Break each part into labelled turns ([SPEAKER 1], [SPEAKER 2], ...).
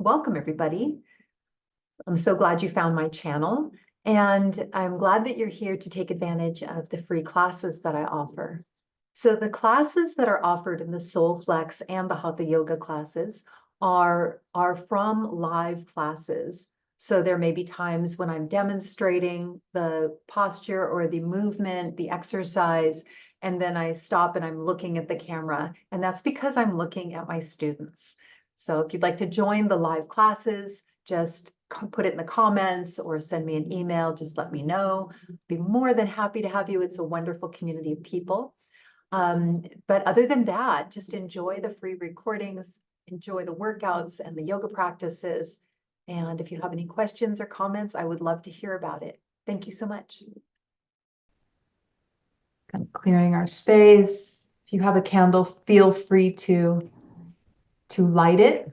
[SPEAKER 1] welcome everybody. I'm so glad you found my channel, and I'm glad that you're here to take advantage of the free classes that I offer. So the classes that are offered in the Soul Flex and the Hatha Yoga classes are from live classes. So there may be times when I'm demonstrating the posture or the movement, the exercise, and then I stop and I'm looking at the camera, and that's because I'm looking at my students. So if you'd like to join the live classes, just put it in the comments or send me an email, just let me know. Be more than happy to have you. It's a wonderful community of people. But other than that, just enjoy the free recordings, enjoy the workouts and the yoga practices. And if you have any questions or comments, I would love to hear about it. Thank you so much. Kind of clearing our space. If you have a candle, feel free to light it.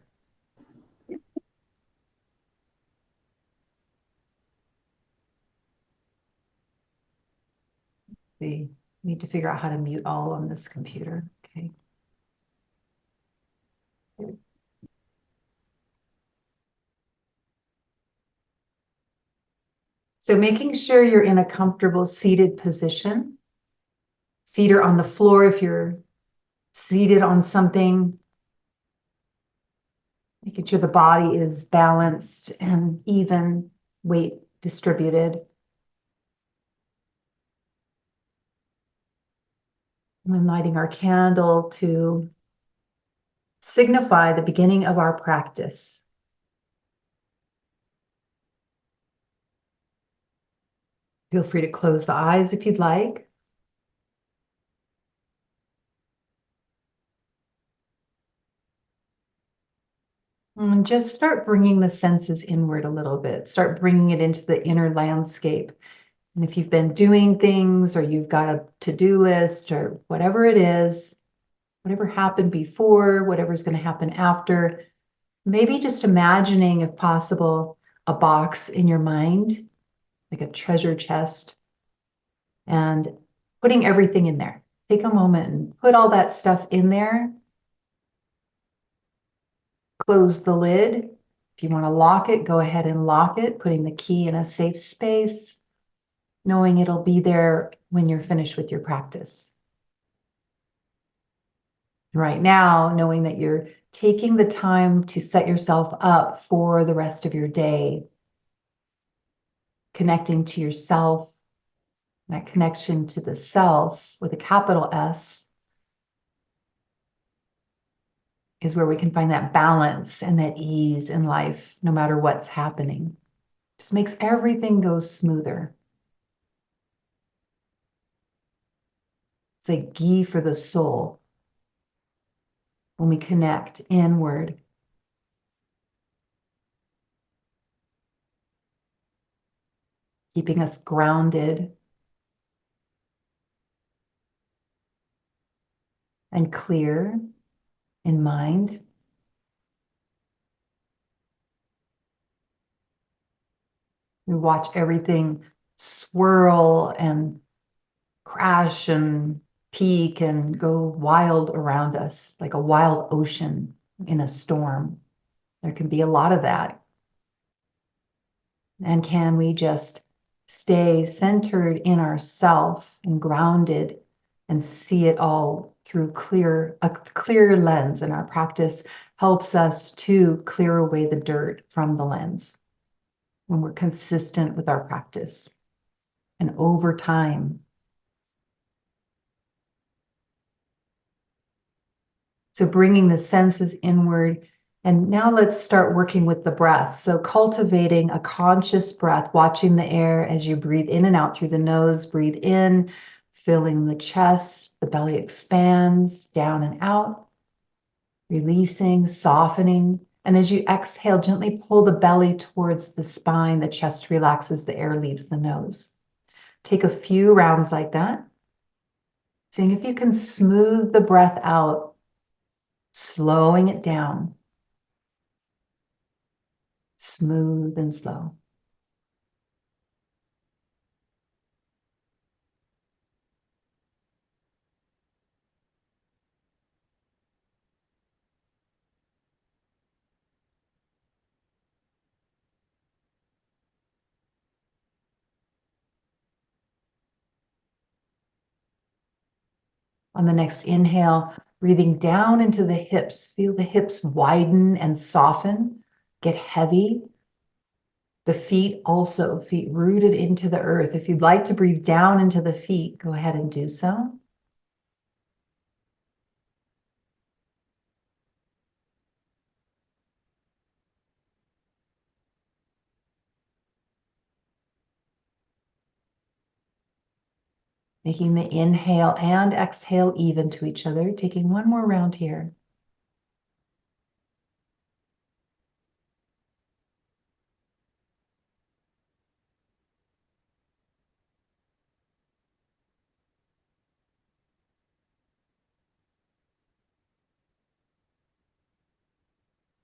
[SPEAKER 1] See, need to figure out how to mute all on this computer. Okay. So making sure you're in a comfortable seated position. Feet are on the floor if you're seated on something. Making sure the body is balanced and even, weight distributed. And then lighting our candle to signify the beginning of our practice. Feel free to close the eyes if you'd like. And just start bringing the senses inward a little bit. Start bringing it into the inner landscape. And if you've been doing things or you've got a to-do list or whatever it is, whatever happened before, whatever's going to happen after, maybe just imagining, if possible, a box in your mind, like a treasure chest, and putting everything in there. Take a moment and put all that stuff in there. Close the lid. If you want to lock it, go ahead and lock it, putting the key in a safe space, knowing it'll be there when you're finished with your practice. Right now, knowing that you're taking the time to set yourself up for the rest of your day, connecting to yourself, that connection to the self with a capital S is where we can find that balance and that ease in life, no matter what's happening. Just makes everything go smoother. It's a ghee for the soul when we connect inward. Keeping us grounded and clear in mind. We watch everything swirl and crash and peak and go wild around us, like a wild ocean in a storm. There can be a lot of that. And can we just stay centered in ourself and grounded and see it all through a clear lens? And our practice helps us to clear away the dirt from the lens when we're consistent with our practice. And over time, so bringing the senses inward. And now let's start working with the breath. So cultivating a conscious breath, watching the air as you breathe in and out through the nose. Breathe in, filling the chest, the belly expands down and out, releasing, softening. And as you exhale, gently pull the belly towards the spine. The chest relaxes, the air leaves the nose. Take a few rounds like that. Seeing if you can smooth the breath out, slowing it down. Smooth and slow. On the next inhale, breathing down into the hips. Feel the hips widen and soften, get heavy. The feet also, feet rooted into the earth. If you'd like to breathe down into the feet, go ahead and do so. Making the inhale and exhale even to each other. Taking one more round here.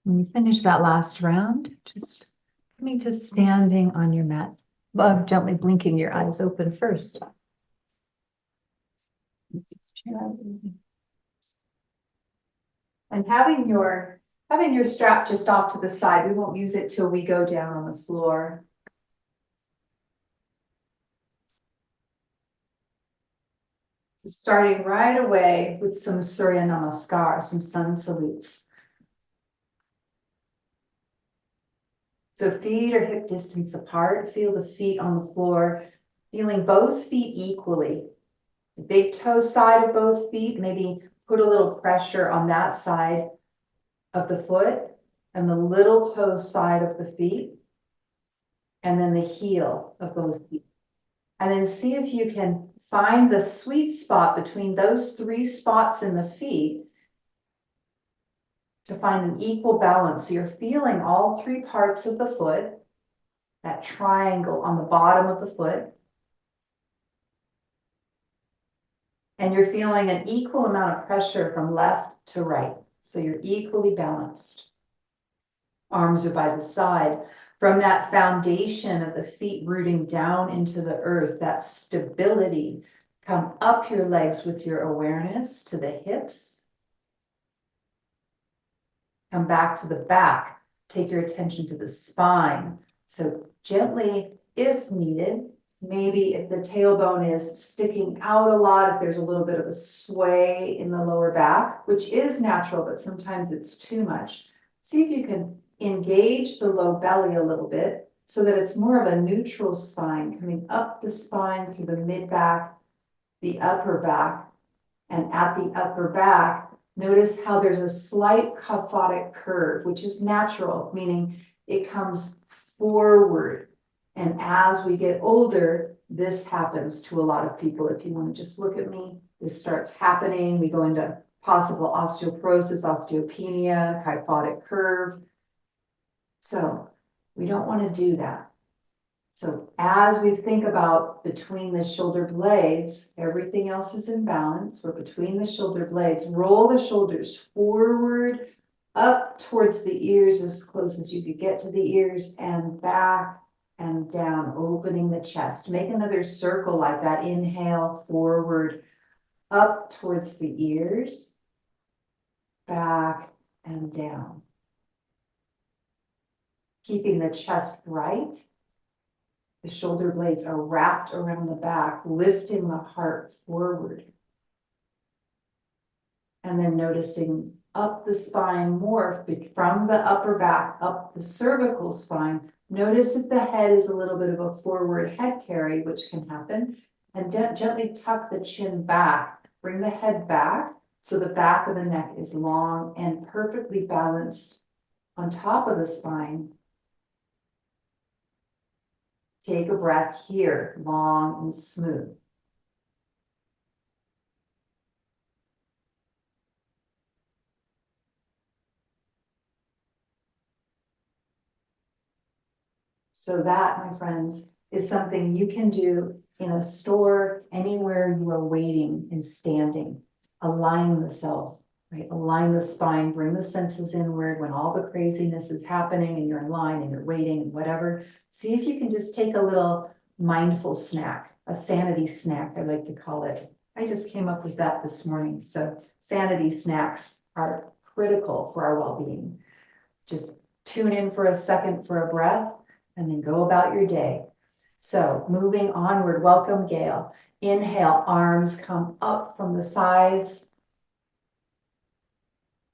[SPEAKER 1] When you finish that last round, just coming to standing on your mat, gently blinking your eyes open first. And having your strap just off to the side. We won't use it till we go down on the floor. Starting right away with some Surya Namaskar, some sun salutes. So feet are hip distance apart. Feel the feet on the floor, feeling both feet equally. The big toe side of both feet, maybe put a little pressure on that side of the foot and the little toe side of the feet, and then the heel of both feet. And then see if you can find the sweet spot between those three spots in the feet to find an equal balance. So you're feeling all three parts of the foot, that triangle on the bottom of the foot. And you're feeling an equal amount of pressure from left to right. So you're equally balanced. Arms are by the side. From that foundation of the feet rooting down into the earth, that stability, come up your legs with your awareness to the hips. Come back to the back. Take your attention to the spine. So gently, if needed, maybe if the tailbone is sticking out a lot, if there's a little bit of a sway in the lower back, which is natural, but sometimes it's too much. See if you can engage the low belly a little bit so that it's more of a neutral spine coming up the spine through the mid back, the upper back, and at the upper back, notice how there's a slight kyphotic curve, which is natural, meaning it comes forward. And as we get older, this happens to a lot of people. If you want to just look at me, this starts happening. We go into possible osteoporosis, osteopenia, kyphotic curve. So we don't want to do that. So as we think about between the shoulder blades, everything else is in balance. We're between the shoulder blades. Roll the shoulders forward, up towards the ears as close as you could get to the ears, and back and down, opening the chest. Make another circle like that. Inhale, forward, up towards the ears, back and down. Keeping the chest bright. The shoulder blades are wrapped around the back, lifting the heart forward. And then noticing up the spine more from the upper back, up the cervical spine. Notice if the head is a little bit of a forward head carry, which can happen. And gently tuck the chin back. Bring the head back so the back of the neck is long and perfectly balanced on top of the spine. Take a breath here, long and smooth. So that, my friends, is something you can do in a store, anywhere you are waiting and standing. Align the self, right? Align the spine, bring the senses inward when all the craziness is happening and you're in line and you're waiting and whatever. See if you can just take a little mindful snack, a sanity snack, I like to call it. I just came up with that this morning. So sanity snacks are critical for our well-being. Just tune in for a second for a breath and then go about your day. So moving onward, welcome, Gail. Inhale, arms come up from the sides.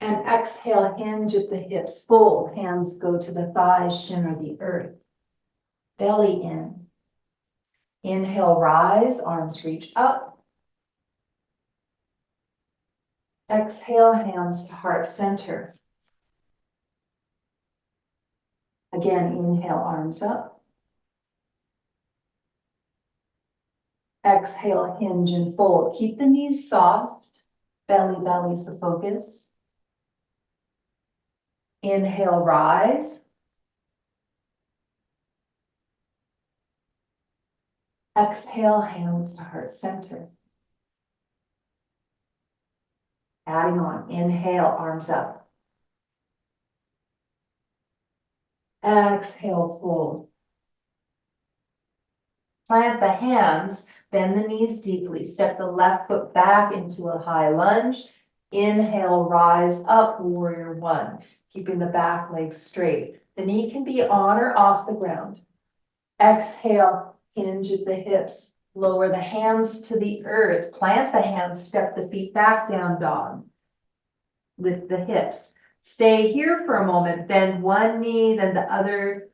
[SPEAKER 1] And exhale, hinge at the hips, fold, hands go to the thighs, shimmer the earth. Belly in. Inhale, rise, arms reach up. Exhale, hands to heart center. Again, inhale, arms up. Exhale, hinge and fold. Keep the knees soft. Belly's the focus. Inhale, rise. Exhale, hands to heart center. Adding on, inhale, arms up. Exhale, fold. Plant the hands, bend the knees deeply. Step the left foot back into a high lunge. Inhale, rise up, warrior one. Keeping the back leg straight. The knee can be on or off the ground. Exhale, hinge at the hips. Lower the hands to the earth. Plant the hands, step the feet back, down dog. Lift the hips. Stay here for a moment. Bend one knee, then the other,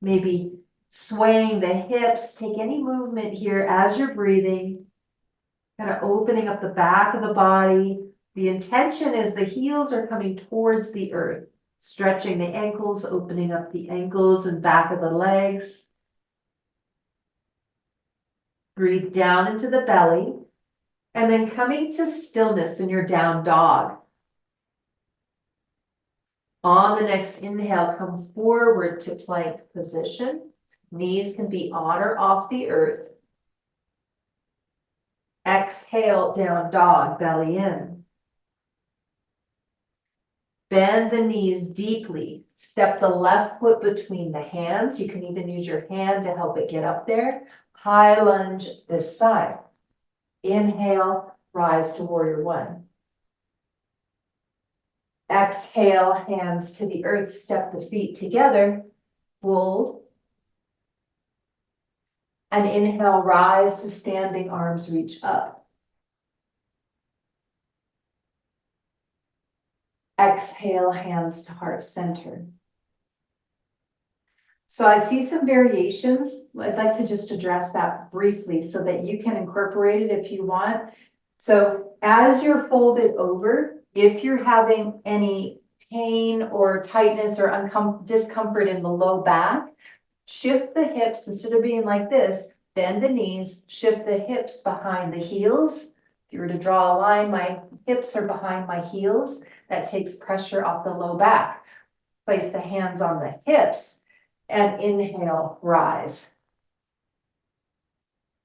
[SPEAKER 1] maybe swaying the hips. Take any movement here as you're breathing, kind of opening up the back of the body. The intention is the heels are coming towards the earth, stretching the ankles, opening up the ankles and back of the legs. Breathe down into the belly, and then coming to stillness in your down dog. On the next inhale, come forward to plank position. Knees can be on or off the earth. Exhale, down dog, belly in. Bend the knees deeply. Step the left foot between the hands. You can even use your hand to help it get up there. High lunge this side. Inhale, rise to warrior one. Exhale, hands to the earth, step the feet together, fold. And inhale, rise to standing, arms reach up. Exhale, hands to heart center. So I see some variations. I'd like to just address that briefly so that you can incorporate it if you want. So as you're folded over, if you're having any pain or tightness or discomfort in the low back, shift the hips. Instead of being like this, bend the knees, shift the hips behind the heels. If you were to draw a line, my hips are behind my heels. That takes pressure off the low back. Place the hands on the hips and inhale, rise.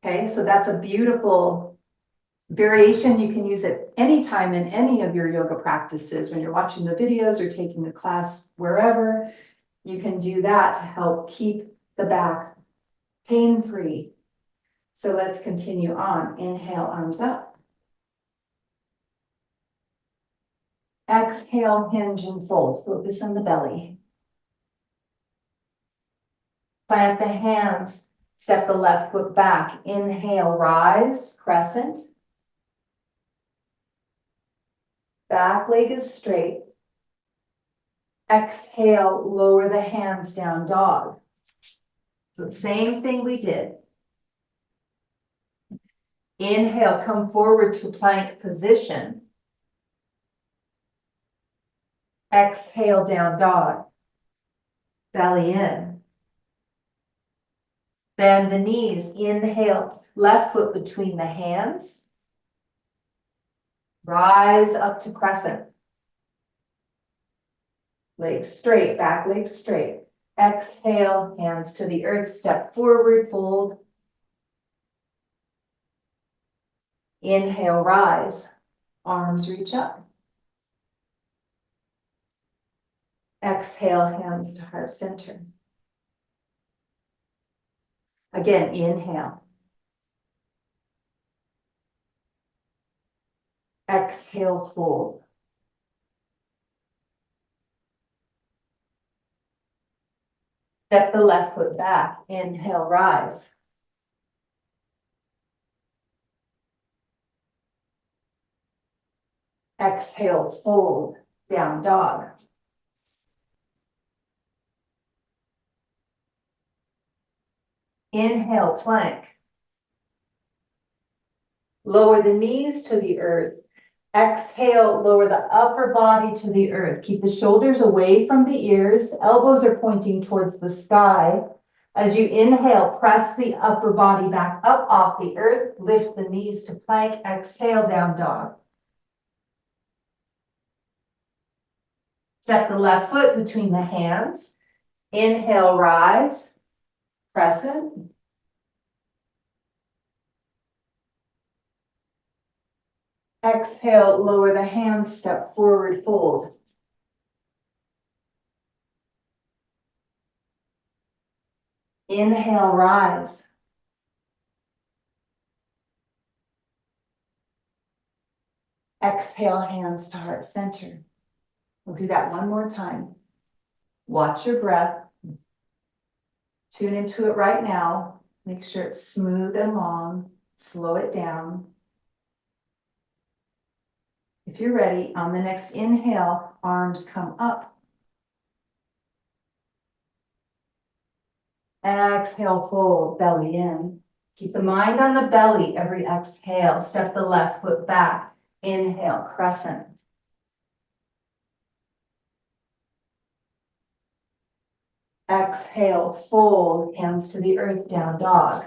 [SPEAKER 1] Okay, so that's a beautiful variation. You can use it anytime in any of your yoga practices. When you're watching the videos or taking a class wherever, you can do that to help keep the back pain-free. So let's continue on. Inhale, arms up. Exhale, hinge and fold. Focus on the belly. Plant the hands. Step the left foot back. Inhale, rise, crescent. Back leg is straight. Exhale, lower the hands, down dog. So the same thing we did. Inhale, come forward to plank position. Exhale, down dog. Belly in. Bend the knees. Inhale, left foot between the hands. Rise up to crescent. Legs straight, back legs straight. Exhale, hands to the earth, step forward, fold. Inhale, rise, arms reach up. Exhale, hands to heart center. Again, inhale. Exhale, fold. Step the left foot back. Inhale, rise. Exhale, fold, down dog. Inhale, plank. Lower the knees to the earth. Exhale, lower the upper body to the earth. Keep the shoulders away from the ears. Elbows are pointing towards the sky. As you inhale, press the upper body back up off the earth. Lift the knees to plank. Exhale, down dog. Step the left foot between the hands. Inhale, rise. Crescent. Exhale, lower the hands, step forward, fold. Inhale, rise. Exhale, hands to heart center. We'll do that one more time. Watch your breath. Tune into it right now. Make sure it's smooth and long. Slow it down. If you're ready, on the next inhale, arms come up. Exhale, fold, belly in. Keep the mind on the belly every exhale. Step the left foot back. Inhale, crescent. Exhale, fold, hands to the earth, down dog.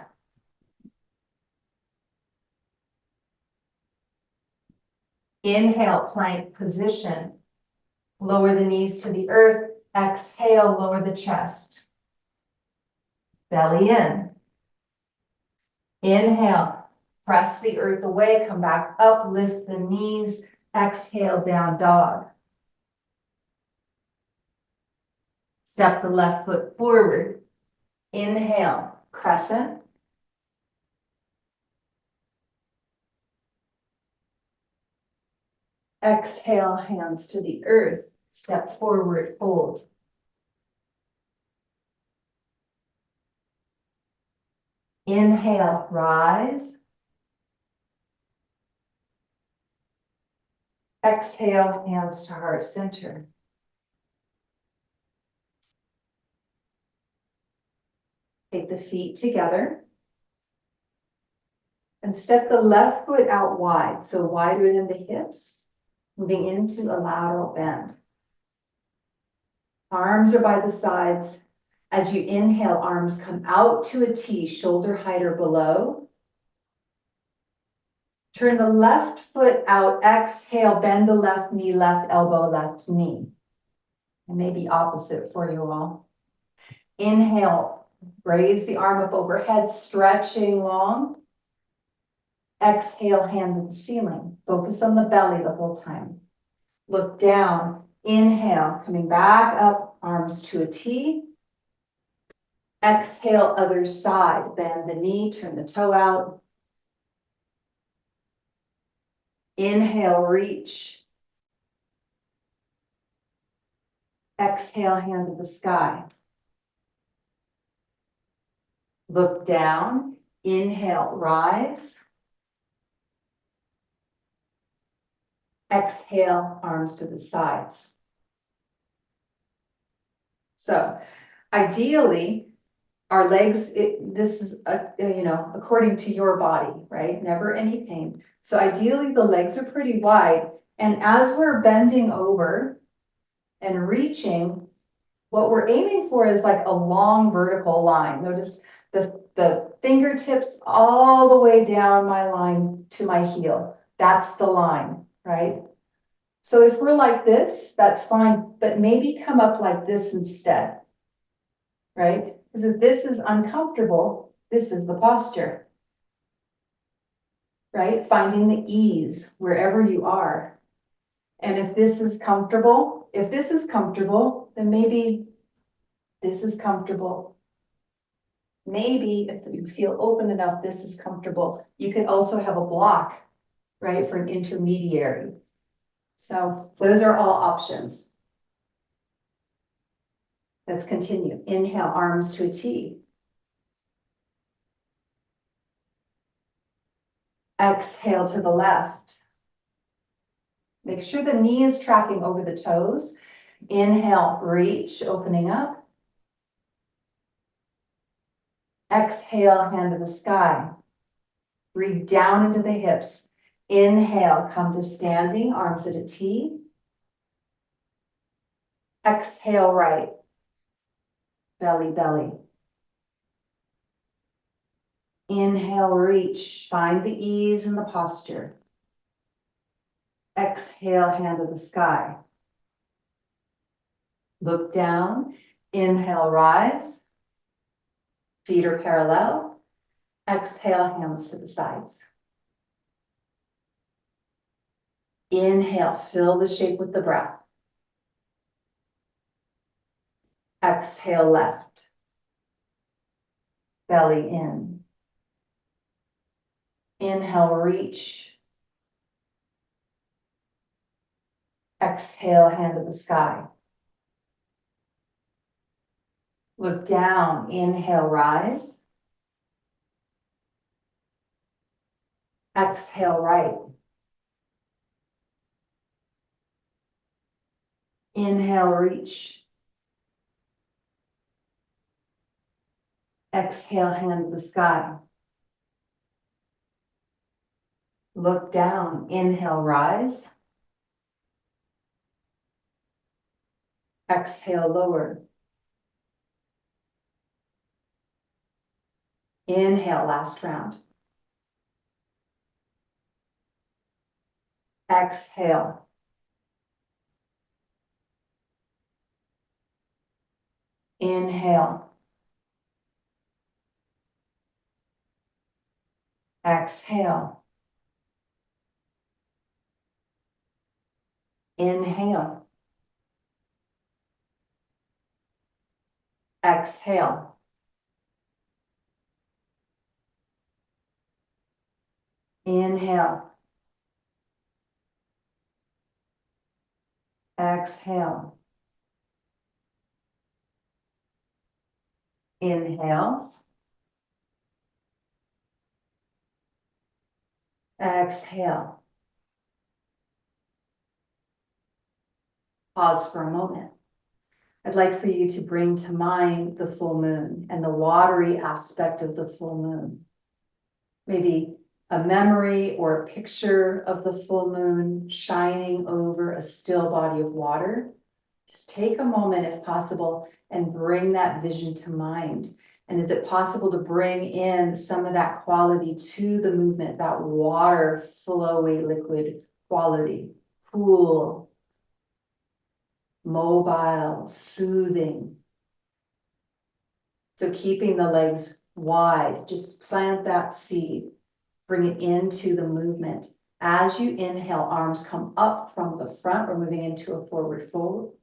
[SPEAKER 1] Inhale, plank position. Lower the knees to the earth. Exhale, lower the chest. Belly in. Inhale, press the earth away, come back up, lift the knees. Exhale, down dog. Step the left foot forward. Inhale, crescent. Exhale, hands to the earth. Step forward, fold. Inhale, rise. Exhale, hands to heart center. Take the feet together. And step the left foot out wide, so wider than the hips, moving into a lateral bend. Arms are by the sides. As you inhale, arms come out to a T, shoulder height or below. Turn the left foot out, exhale, bend the left knee, left elbow, left knee. It may be opposite for you all. Inhale, raise the arm up overhead, stretching long. Exhale, hand to the ceiling. Focus on the belly the whole time. Look down. Inhale, coming back up, arms to a T. Exhale, other side. Bend the knee, turn the toe out. Inhale, reach. Exhale, hand to the sky. Look down. Inhale, rise. Exhale, arms to the sides. So ideally, our legs, this is, according to your body, right? Never any pain. So ideally, the legs are pretty wide. And as we're bending over and reaching, what we're aiming for is like a long vertical line. Notice the fingertips all the way down my line to my heel. That's the line, right? So if we're like this, that's fine, but maybe come up like this instead, right? Because if this is uncomfortable, this is the posture, right? Finding the ease wherever you are. And if this is comfortable, then maybe this is comfortable. Maybe if you feel open enough, this is comfortable. You could also have a block, right, for an intermediary. So those are all options. Let's continue. Inhale, arms to a T. Exhale to the left. Make sure the knee is tracking over the toes. Inhale, reach, opening up. Exhale, hand to the sky. Breathe down into the hips. Inhale, come to standing, arms at a T. Exhale, right. Belly, belly. Inhale, reach. Find the ease in the posture. Exhale, hand to the sky. Look down. Inhale, rise. Feet are parallel. Exhale, hands to the sides. Inhale, fill the shape with the breath. Exhale, left. Belly in. Inhale, reach. Exhale, hand to the sky. Look down. Inhale, rise. Exhale, right. Inhale, reach. Exhale, hand to the sky. Look down. Inhale, rise. Exhale, lower. Inhale, last round. Exhale. Inhale. Exhale. Inhale. Exhale. Inhale. Exhale. Inhale. Exhale. Pause for a moment. I'd like for you to bring to mind the full moon and the watery aspect of the full moon. Maybe a memory or a picture of the full moon shining over a still body of water. Just take a moment, if possible, and bring that vision to mind. And is it possible to bring in some of that quality to the movement, that water, flowy, liquid quality, cool, mobile, soothing. So keeping the legs wide, just plant that seed, bring it into the movement. As you inhale, arms come up from the front. We're moving into a forward fold.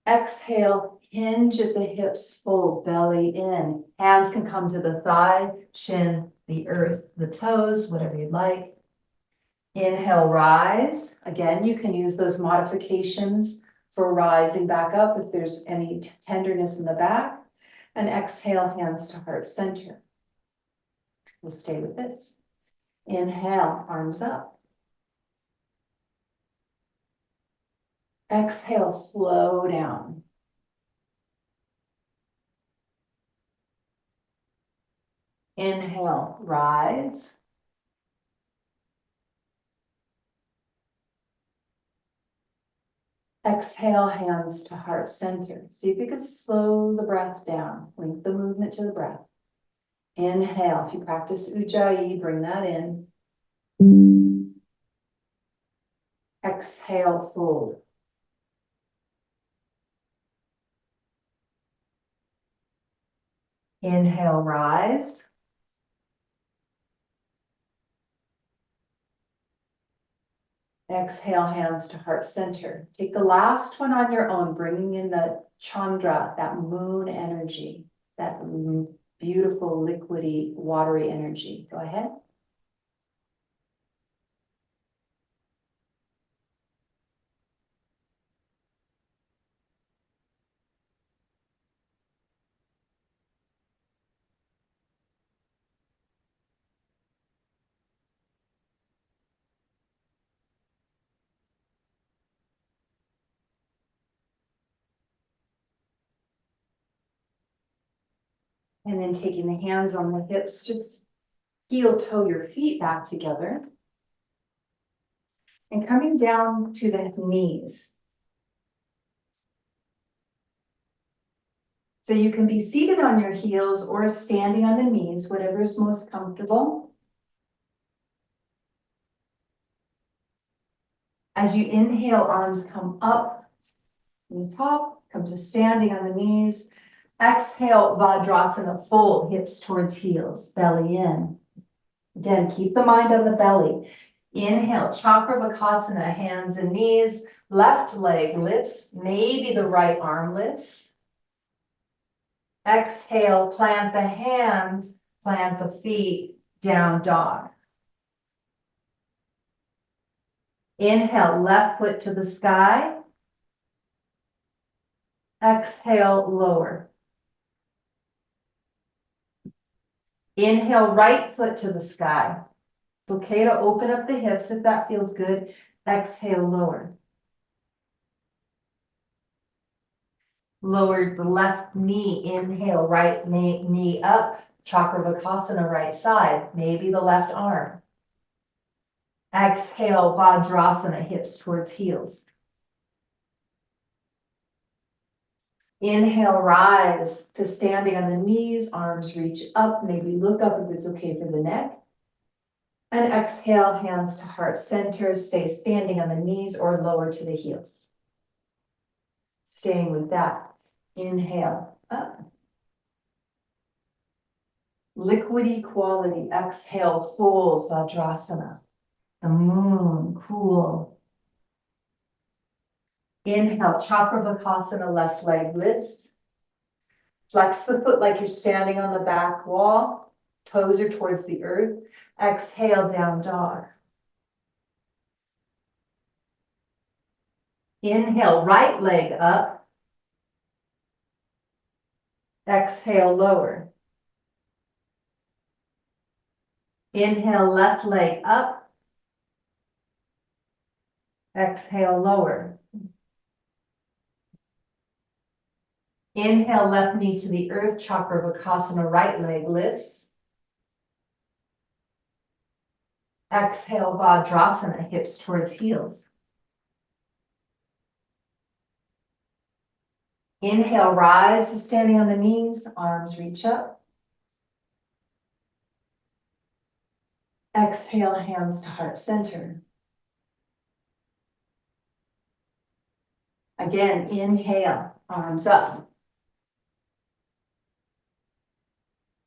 [SPEAKER 1] Exhale, hinge at the hips, fold, belly in. Hands can come to the thigh, chin, the earth, the toes, whatever you'd like. Inhale, rise. Again, you can use those modifications for rising back up if there's any tenderness in the back. And exhale, hands to heart center. We'll stay with this. Inhale, arms up. Exhale, flow down. Inhale, rise. Exhale, hands to heart center. See if you can slow the breath down. Link the movement to the breath. Inhale. If you practice Ujjayi, bring that in. Exhale, fold. Inhale, rise. Exhale, hands to heart center. Take the last one on your own, bringing in the Chandra, that moon energy, that beautiful, liquidy, watery energy. Go ahead. And then taking the hands on the hips, just heel toe your feet back together. And coming down to the knees. So you can be seated on your heels or standing on the knees, whatever is most comfortable. As you inhale, arms come up from the top, come to standing on the knees. Exhale, Vajrasana, fold, hips towards heels, belly in. Again, keep the mind on the belly. Inhale, Chakravakasana, hands and knees, left leg lifts, maybe the right arm lifts. Exhale, plant the hands, plant the feet, down dog. Inhale, left foot to the sky. Exhale, lower. Inhale, right foot to the sky. It's okay to open up the hips if that feels good. Exhale, lower. Lower the left knee. Inhale, right knee up. Chakravakasana, right side. Maybe the left arm. Exhale, Vajrasana, hips towards heels. Inhale, rise to standing on the knees, arms reach up, maybe look up if it's okay for the neck. And exhale, hands to heart center, stay standing on the knees or lower to the heels. Staying with that. Inhale, up. Liquidy quality, exhale, fold, Vajrasana. The moon, cool. Inhale, Chakravakasana, left leg lifts. Flex the foot like you're standing on the back wall. Toes are towards the earth. Exhale, down dog. Inhale, right leg up. Exhale, lower. Inhale, left leg up. Exhale, lower. Inhale, left knee to the earth, Chakravakasana, right leg lifts. Exhale, Vajrasana, hips towards heels. Inhale, rise to standing on the knees, arms reach up. Exhale, hands to heart center. Again, inhale, arms up.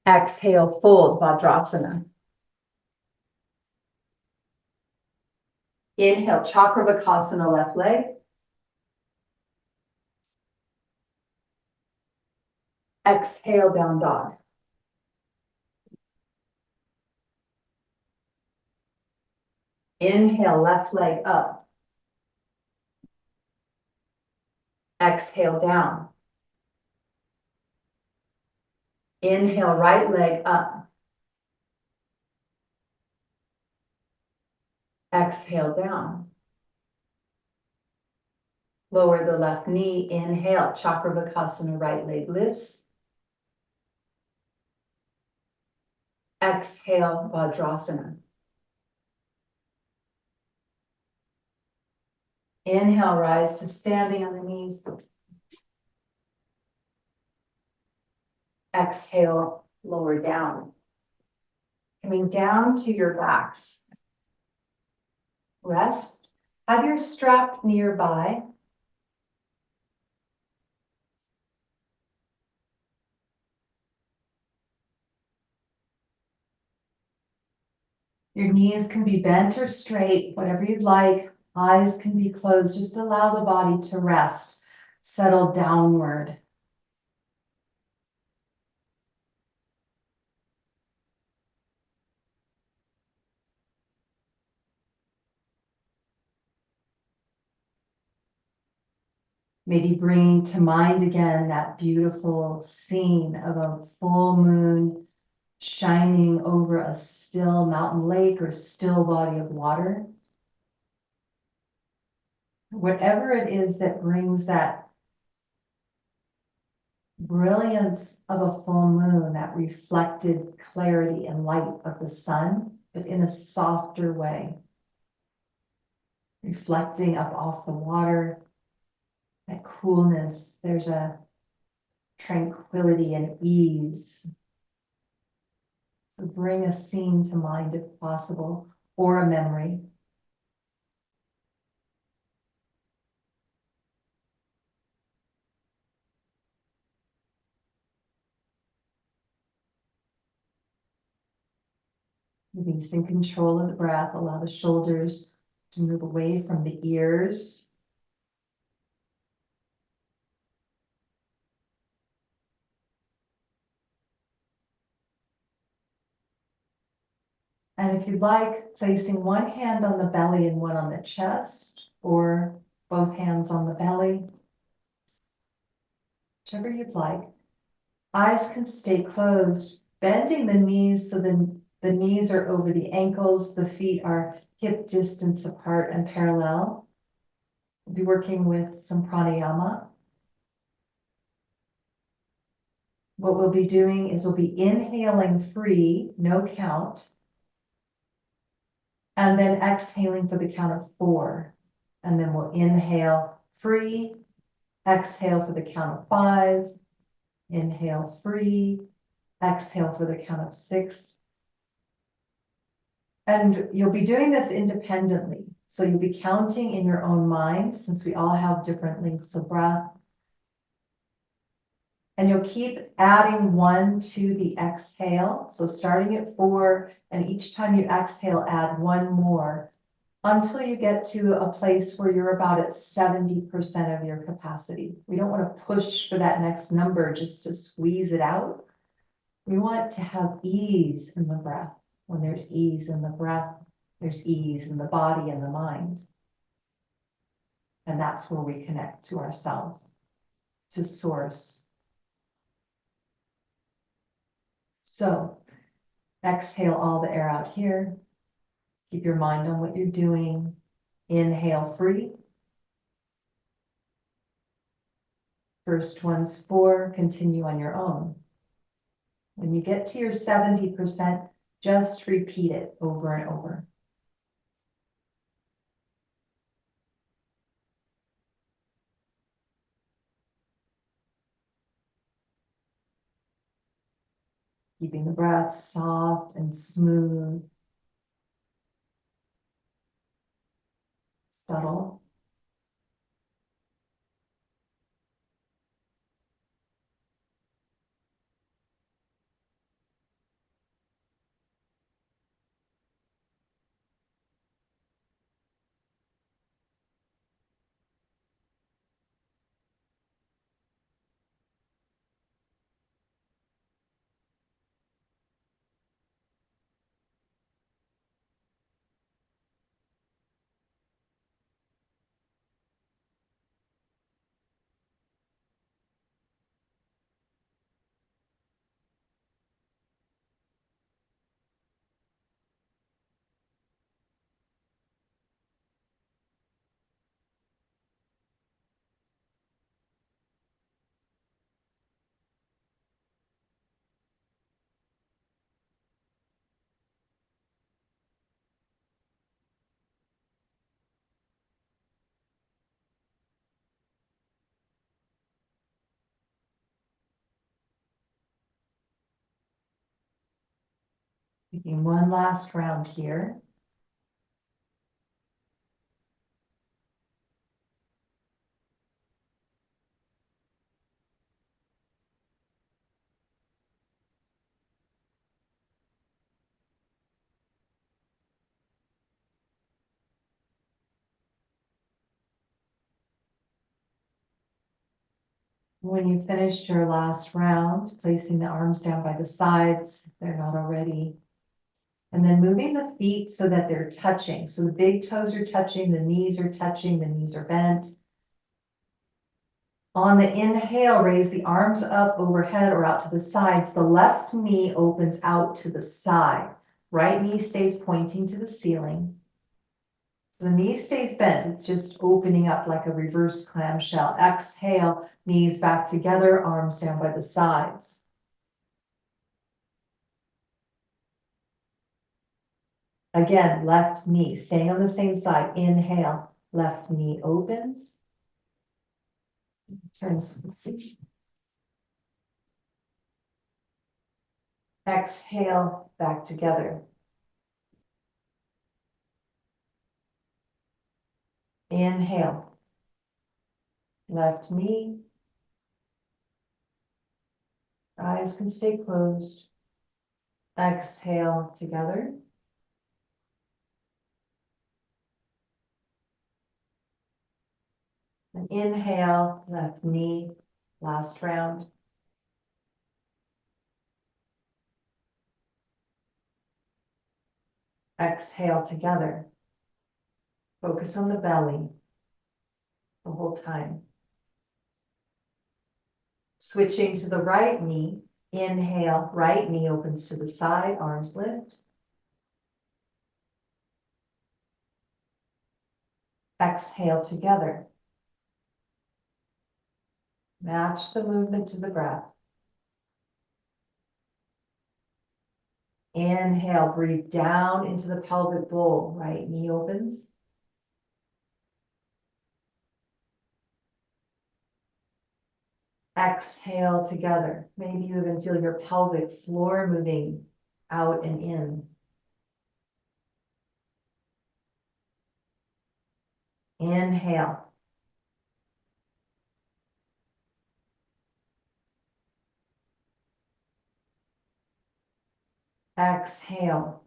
[SPEAKER 1] Exhale, fold, Vajrasana. Inhale, Chakravakasana, left leg. Exhale, down dog. Inhale, left leg up. Exhale, down. Inhale, right leg up. Exhale, down. Lower the left knee. Inhale, Chakravakasana, right leg lifts. Exhale, Vajrasana. Inhale, rise to standing on the knees. Exhale, lower down. Coming down to your backs. Rest. Have your strap nearby. Your knees can be bent or straight, whatever you'd like. Eyes can be closed. Just allow the body to rest. Settle downward. Maybe bring to mind again that beautiful scene of a full moon shining over a still mountain lake or still body of water. Whatever it is that brings that brilliance of a full moon, that reflected clarity and light of the sun, but in a softer way. Reflecting up off the water, that coolness, there's a tranquility and ease. So bring a scene to mind if possible, or a memory. Releasing control of the breath, allow the shoulders to move away from the ears. And if you'd like, placing one hand on the belly and one on the chest, or both hands on the belly, whichever you'd like. Eyes can stay closed, bending the knees so the knees are over the ankles, the feet are hip distance apart and parallel. We'll be working with some pranayama. What we'll be doing is we'll be inhaling free, no count, and then exhaling for the count of 4. And then we'll inhale free, exhale for the count of 5, inhale free, exhale for the count of 6. And you'll be doing this independently. So you'll be counting in your own mind, since we all have different lengths of breath. And you'll keep adding 1 to the exhale. So starting at 4, and each time you exhale, add 1 more until you get to a place where you're about at 70% of your capacity. We don't want to push for that next number just to squeeze it out. We want to have ease in the breath. When there's ease in the breath, there's ease in the body and the mind. And that's where we connect to ourselves, to source. So exhale all the air out here. Keep your mind on what you're doing. Inhale free. First one's 4, continue on your own. When you get to your 70%, just repeat it over and over. Keeping the breath soft and smooth, subtle. Taking one last round here. When you finished your last round, placing the arms down by the sides, if they're not already. And then moving the feet so that they're touching. So the big toes are touching, the knees are touching, the knees are bent. On the inhale, raise the arms up overhead or out to the sides. The left knee opens out to the side. Right knee stays pointing to the ceiling. The knee stays bent. It's just opening up like a reverse clamshell. Exhale, knees back together, arms down by the sides. Again, left knee, staying on the same side. Inhale, left knee opens. Turns. Exhale, back together. Inhale, left knee. Eyes can stay closed. Exhale together. And inhale, left knee, last round. Exhale together. Focus on the belly the whole time. Switching to the right knee. Inhale, right knee opens to the side, arms lift. Exhale together. Match the movement to the breath. Inhale, breathe down into the pelvic bowl. Right knee opens. Exhale together. Maybe you even feel your pelvic floor moving out and in. Inhale. Exhale.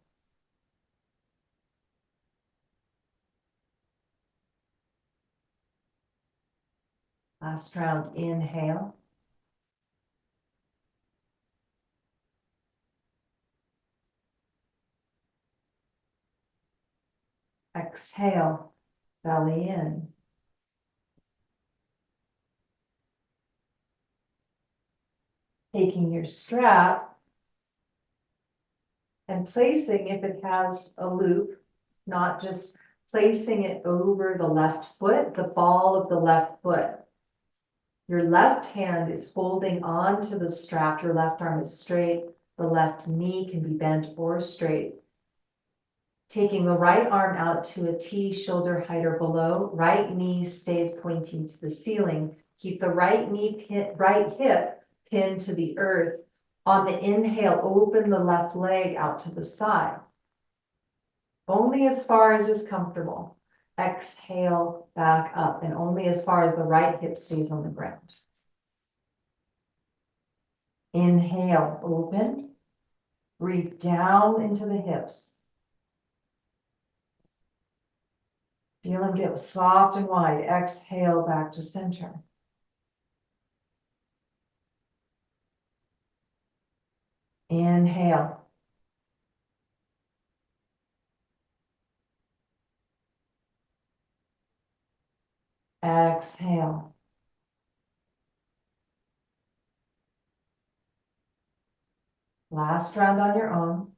[SPEAKER 1] Last round, inhale. Exhale, belly in. Taking your strap and placing, if it has a loop, not just placing it over the left foot, the ball of the left foot. Your left hand is holding on to the strap. Your left arm is straight. The left knee can be bent or straight. Taking the right arm out to a T, shoulder height or below. Right knee stays pointing to the ceiling. Keep the right hip pinned to the earth. On the inhale, open the left leg out to the side. Only as far as is comfortable. Exhale, back up, and only as far as the right hip stays on the ground. Inhale, open. Breathe down into the hips. Feel them get soft and wide. Exhale, back to center. Inhale. Exhale. Last round on your own.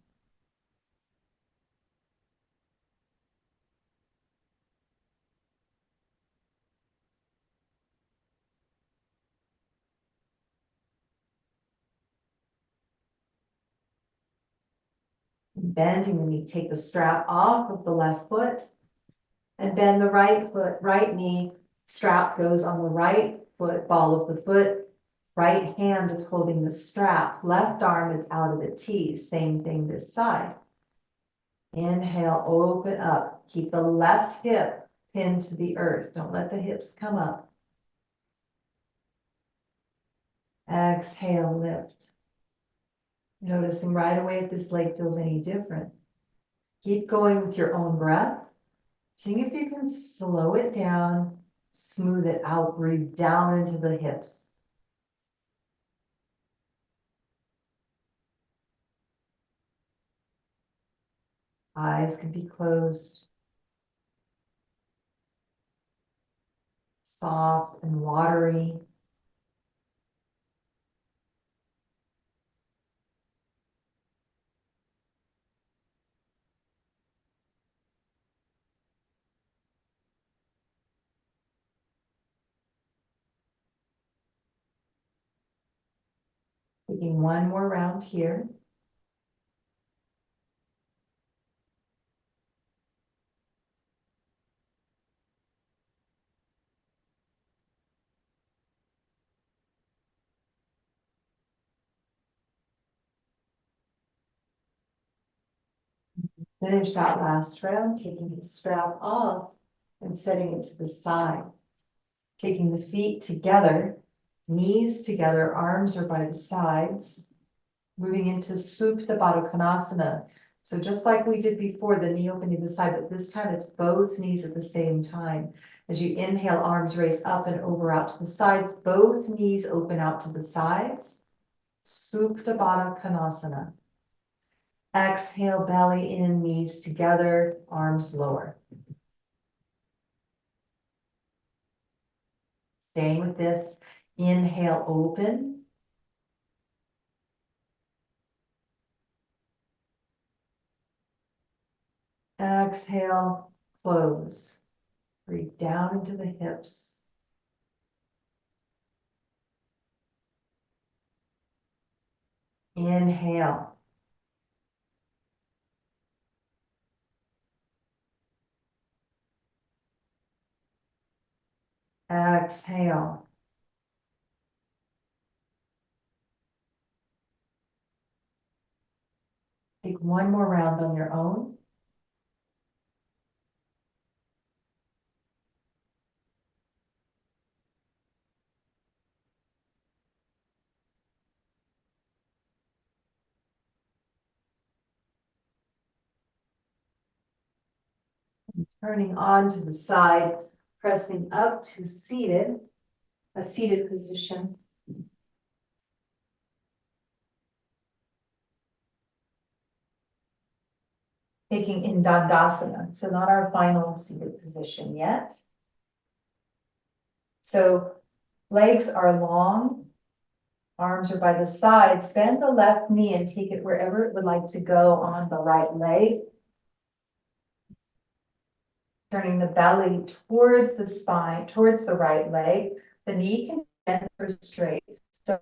[SPEAKER 1] Bending the knee, take the strap off of the left foot and bend the right foot, right knee. Strap goes on the right foot, ball of the foot. Right hand is holding the strap. Left arm is out of the T. Same thing this side. Inhale, open up. Keep the left hip pinned to the earth. Don't let the hips come up. Exhale, lift. Noticing right away if this leg feels any different. Keep going with your own breath. Seeing if you can slow it down, smooth it out, breathe down into the hips. Eyes can be closed. Soft and watery. Taking one more round here. Finish that last round, taking the strap off and setting it to the side. Taking the feet together, knees together, arms are by the sides. Moving into Supta Baddha Konasana. So just like we did before, the knee opening to the side, but this time it's both knees at the same time. As you inhale, arms raise up and over out to the sides, both knees open out to the sides. Supta Baddha Konasana. Exhale, belly in, knees together, arms lower. Staying with this, inhale, open. Exhale, close. Breathe down into the hips. Inhale. Exhale. Take one more round on your own. Turning on to the side, pressing up to seated, a seated position. Taking in Dandasana, so not our final seated position yet. So legs are long, arms are by the sides. Bend the left knee and take it wherever it would like to go on the right leg. Turning the belly towards the spine, towards the right leg. The knee can bend or straight. So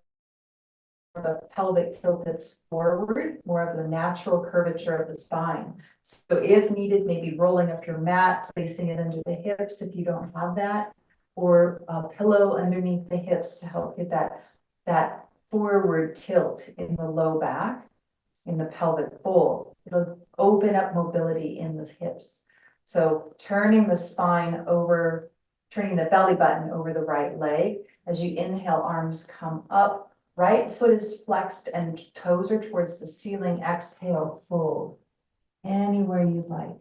[SPEAKER 1] the pelvic tilt is forward, more of the natural curvature of the spine. So if needed, maybe rolling up your mat, placing it under the hips if you don't have that, or a pillow underneath the hips to help get that forward tilt in the low back, in the pelvic bowl. It'll open up mobility in the hips. So turning the spine over, turning the belly button over the right leg. As you inhale, arms come up. Right foot is flexed and toes are towards the ceiling. Exhale, fold. Anywhere you like.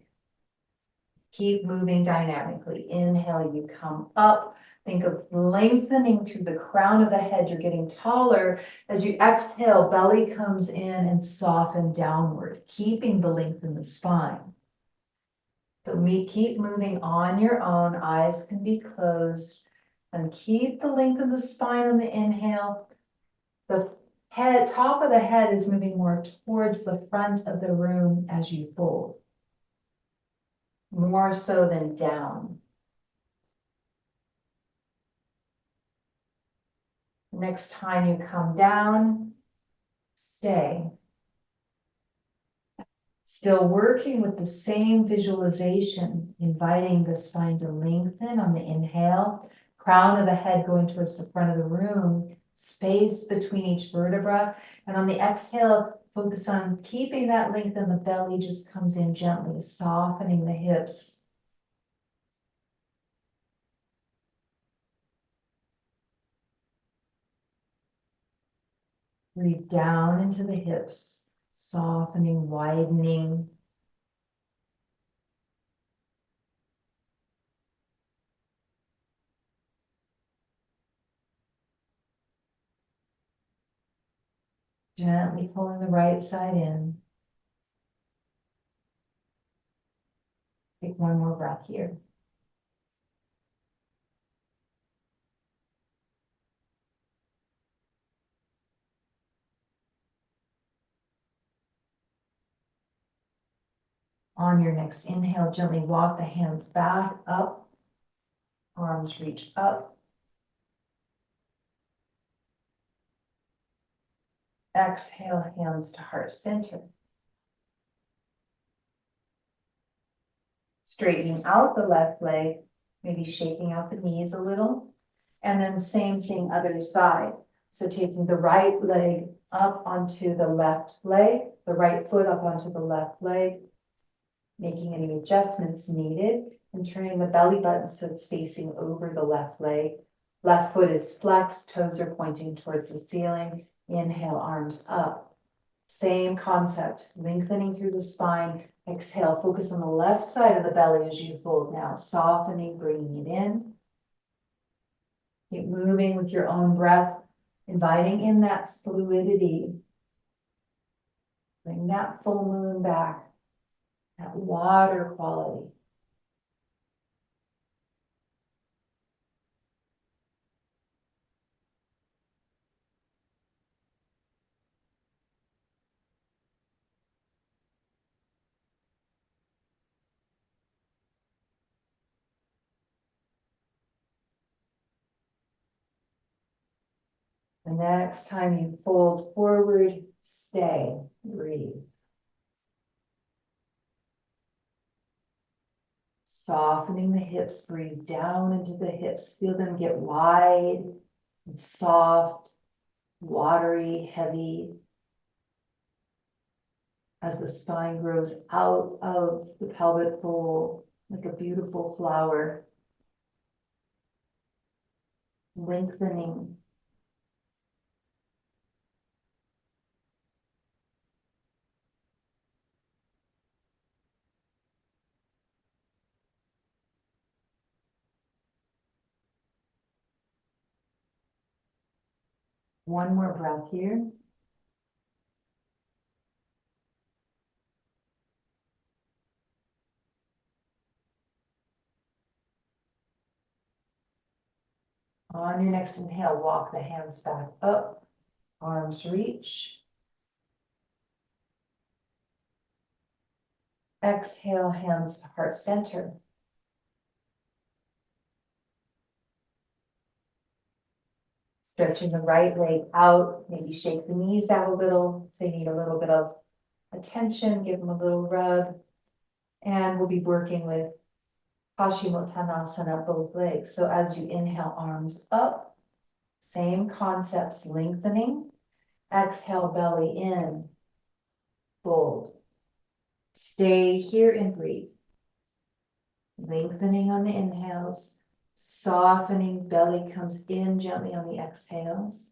[SPEAKER 1] Keep moving dynamically. Inhale, you come up. Think of lengthening through the crown of the head. You're getting taller. As you exhale, belly comes in and soften downward, keeping the length in the spine. So keep moving on your own. Eyes can be closed. And keep the length of the spine on the inhale. The head, top of the head is moving more towards the front of the room as you fold. More so than down. Next time you come down, stay. Still working with the same visualization, inviting the spine to lengthen on the inhale, crown of the head going towards the front of the room, space between each vertebra. And on the exhale, focus on keeping that length and the belly just comes in gently, softening the hips. Breathe down into the hips, softening, widening. Gently pulling the right side in. Take one more breath here. On your next inhale, gently walk the hands back, up, arms reach up. Exhale, hands to heart center. Straightening out the left leg, maybe shaking out the knees a little. And then same thing, other side. So taking the right leg up onto the left leg, the right foot up onto the left leg, making any adjustments needed, and turning the belly button so it's facing over the left leg. Left foot is flexed, toes are pointing towards the ceiling. Inhale, arms up. Same concept, lengthening through the spine. Exhale, focus on the left side of the belly as you fold now, softening, bringing it in. Keep moving with your own breath, inviting in that fluidity. Bring that full moon back, that water quality. The next time you fold forward, stay, breathe. Softening the hips, breathe down into the hips. Feel them get wide and soft, watery, heavy. As the spine grows out of the pelvic bowl like a beautiful flower. Lengthening. One more breath here. On your next inhale, walk the hands back up, arms reach. Exhale, hands to heart center. Stretching the right leg out, maybe shake the knees out a little. So you need a little bit of attention, give them a little rub. And we'll be working with Paschimottanasana, both legs. So as you inhale, arms up, same concepts, lengthening. Exhale, belly in, fold. Stay here and breathe. Lengthening on the inhales, softening, belly comes in gently on the exhales.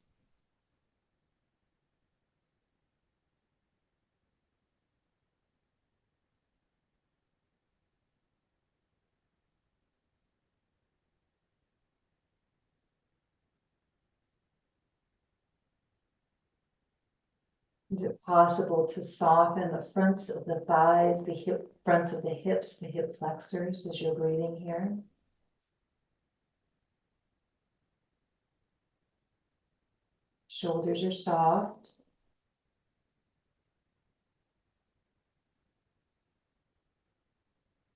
[SPEAKER 1] Is it possible to soften the fronts of the thighs, the fronts of the hips, the hip flexors as you're breathing here? Shoulders are soft.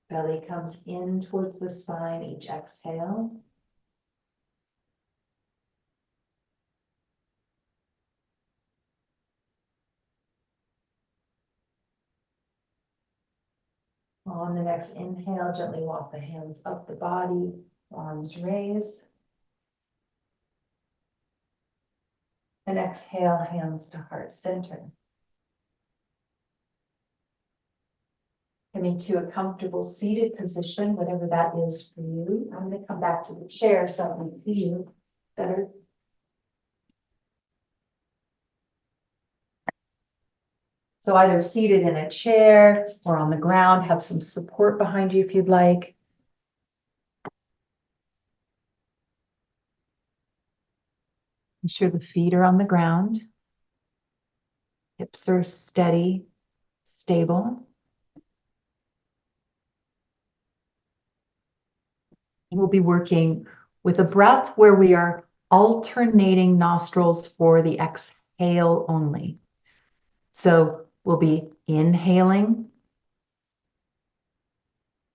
[SPEAKER 1] Belly comes in towards the spine each exhale. On the next inhale, gently walk the hands up the body, arms raise. And exhale, hands to heart center. Coming to a comfortable seated position, whatever that is for you. I'm going to come back to the chair so I can see you better. So either seated in a chair or on the ground, have some support behind you if you'd like. Ensure the feet are on the ground. Hips are steady, stable. We'll be working with a breath where we are alternating nostrils for the exhale only. So we'll be inhaling,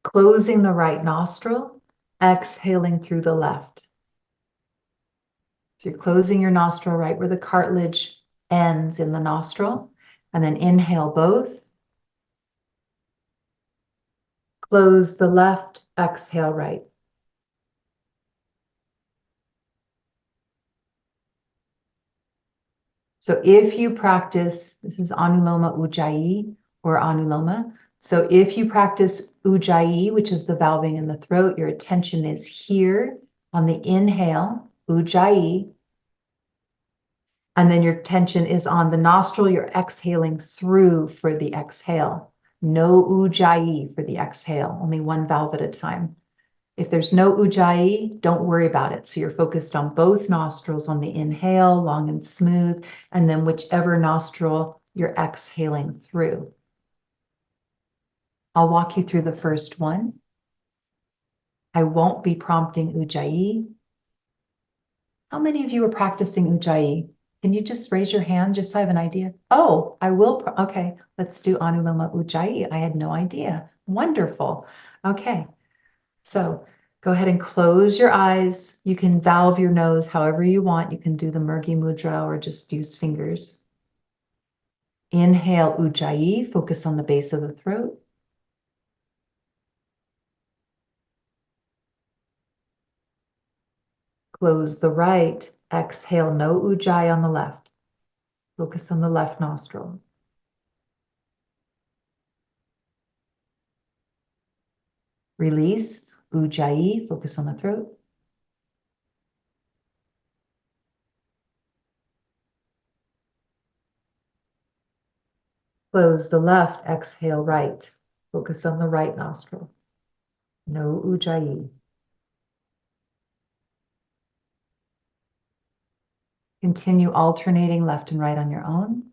[SPEAKER 1] closing the right nostril, exhaling through the left. So you're closing your nostril right where the cartilage ends in the nostril, and then inhale both. Close the left, exhale right. So if you practice, this is Anuloma Ujjayi or Anuloma. So if you practice Ujjayi, which is the valving in the throat, your attention is here on the inhale, Ujjayi, and then your attention is on the nostril, you're exhaling through for the exhale. No Ujjayi for the exhale, only one valve at a time. If there's no Ujjayi, don't worry about it. So you're focused on both nostrils on the inhale, long and smooth, and then whichever nostril you're exhaling through. I'll walk you through the first one. I won't be prompting Ujjayi. How many of you are practicing Ujjayi? Can you just raise your hand just so I have an idea? Oh, I will. Okay, let's do Anuloma Ujjayi. I had no idea. Wonderful. Okay, so go ahead and close your eyes. You can valve your nose however you want. You can do the Murgi Mudra or just use fingers. Inhale Ujjayi, focus on the base of the throat. Close the right. Exhale, no Ujjayi on the left. Focus on the left nostril. Release Ujjayi, focus on the throat. Close the left, exhale right. Focus on the right nostril. No Ujjayi. Continue alternating left and right on your own.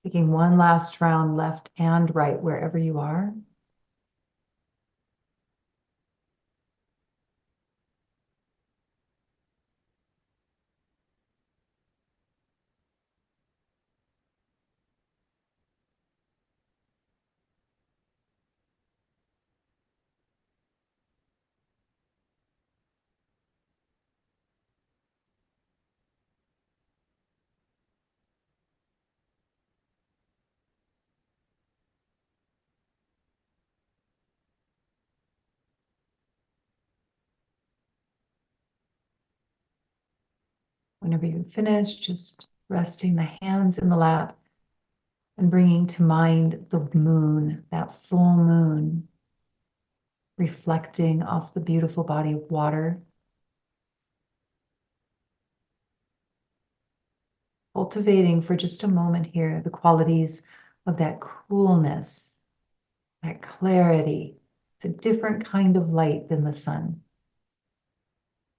[SPEAKER 1] Taking one last round left and right wherever you are. Whenever you finish, just resting the hands in the lap and bringing to mind the moon, that full moon, reflecting off the beautiful body of water. Cultivating for just a moment here the qualities of that coolness, that clarity. It's a different kind of light than the sun.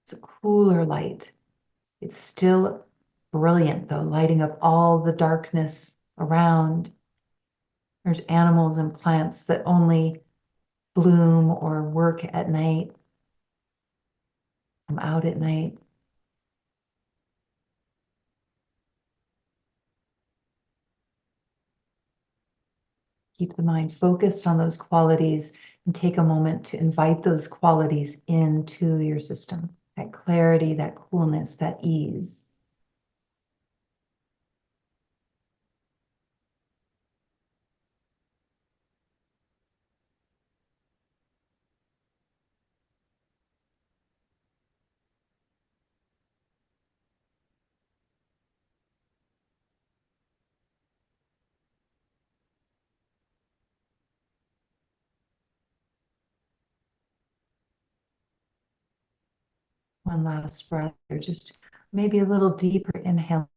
[SPEAKER 1] It's a cooler light. It's still brilliant though, lighting up all the darkness around. There's animals and plants that only bloom or work at night. I'm out at night. Keep the mind focused on those qualities and take a moment to invite those qualities into your system. That clarity, that coolness, that ease. One last breath, or just maybe a little deeper inhale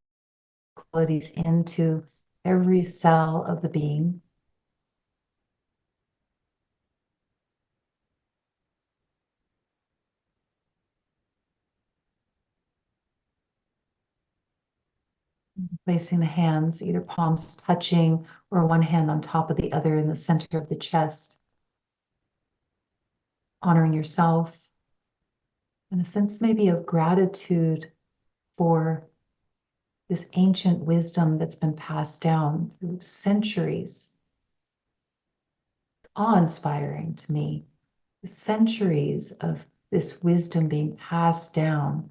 [SPEAKER 1] qualities into every cell of the being. Placing the hands, either palms touching or one hand on top of the other in the center of the chest. Honoring yourself, and a sense maybe of gratitude for this ancient wisdom that's been passed down through centuries. It's awe-inspiring to me. The centuries of this wisdom being passed down.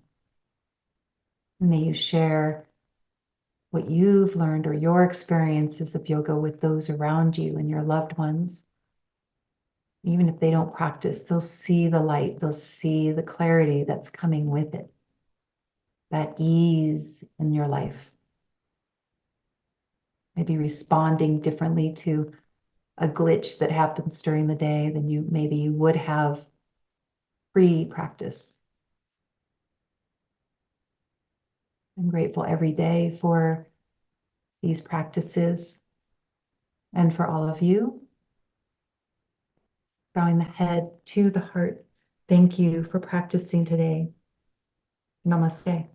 [SPEAKER 1] May you share what you've learned or your experiences of yoga with those around you and your loved ones. Even if they don't practice, they'll see the light, they'll see the clarity that's coming with it, that ease in your life. Maybe responding differently to a glitch that happens during the day than you maybe would have pre-practice. I'm grateful every day for these practices and for all of you. Bowing the head to the heart. Thank you for practicing today. Namaste.